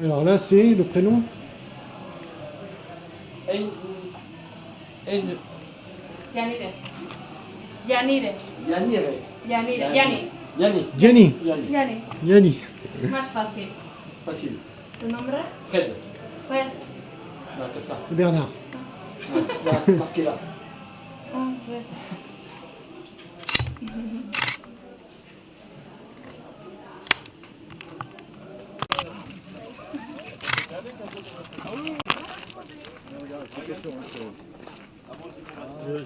Alors là, c'est le prénom. N. N. Yanire. Yanire. Yanire. Yanire. Yani. Yani. Gianni. Yani. Yani. Gianni. Más fácil. Facile. ¿Tu nombre? Fred. Fred. Là, comme ça. Bernard. Là, marqué là. Ah, Fred.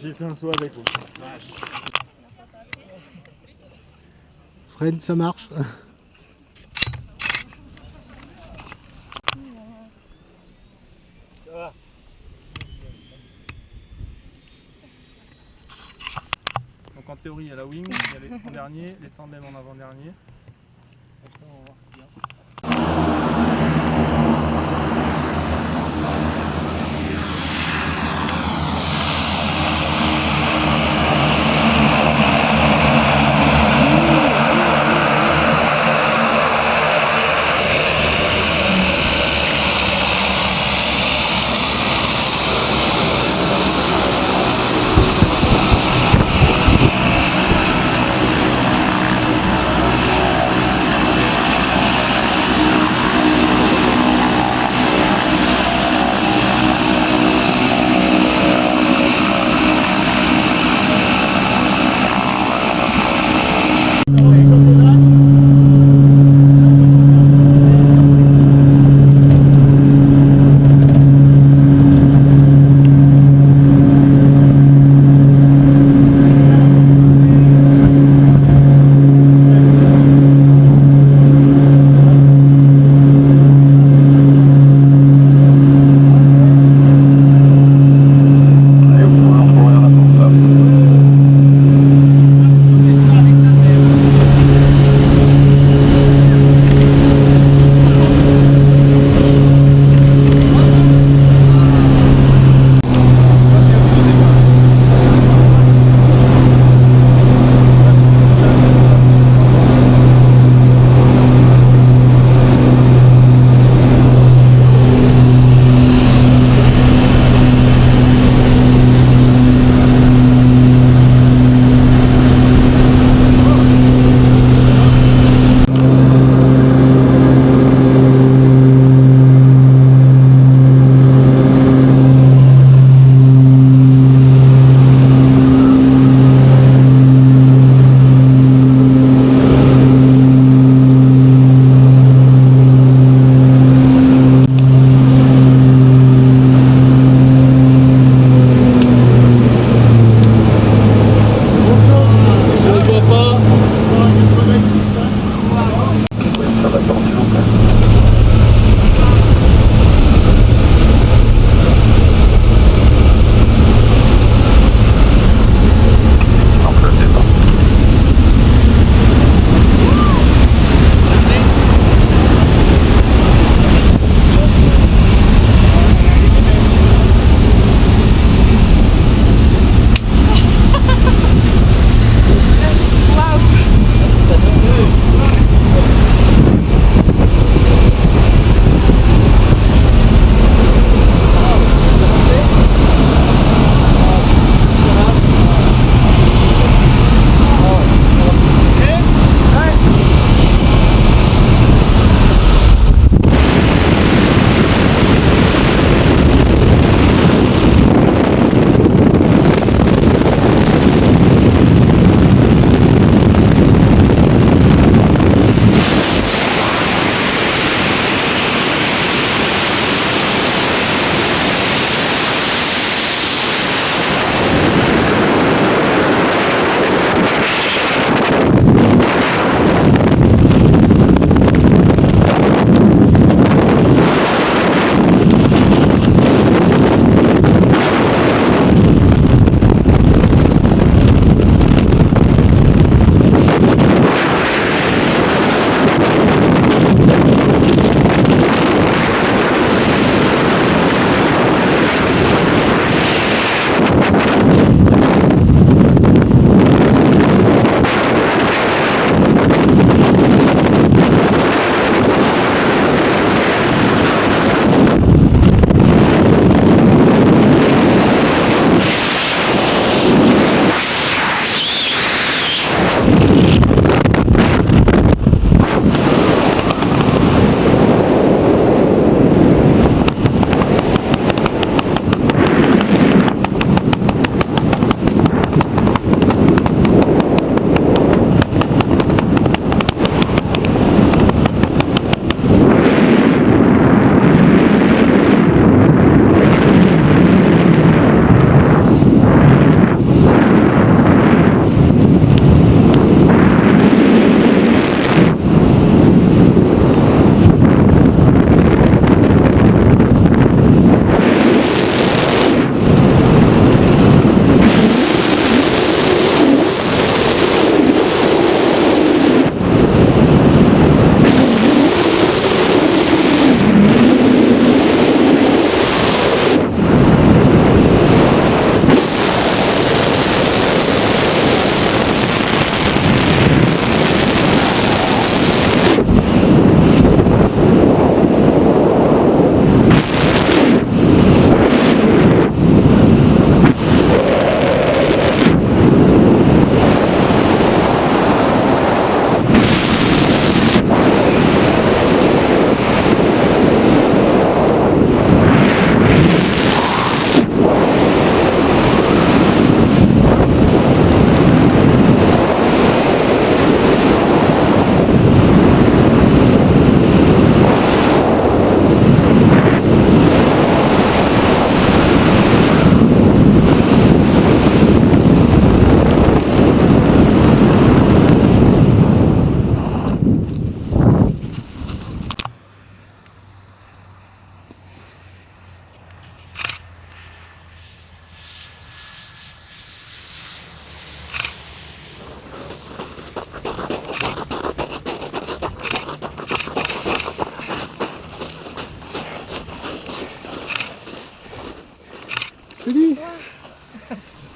J'ai fait un saut avec vous. Fred, ça marche. Donc en théorie il y a la wing, il y a les en dernier, les tandems en avant-dernier. Après on va voir ce qu'il y a.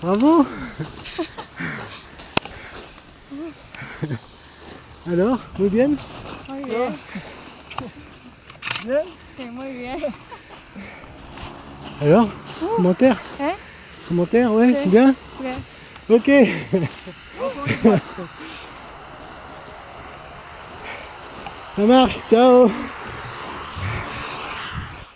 Bravo. Alors, muy bien? Muy bien. Bien. Sí, muy bien. Alors, commentaire? ¿Eh? Commentaire, ouais, Sí. bien? Bien. Ok. Ça marche, ciao.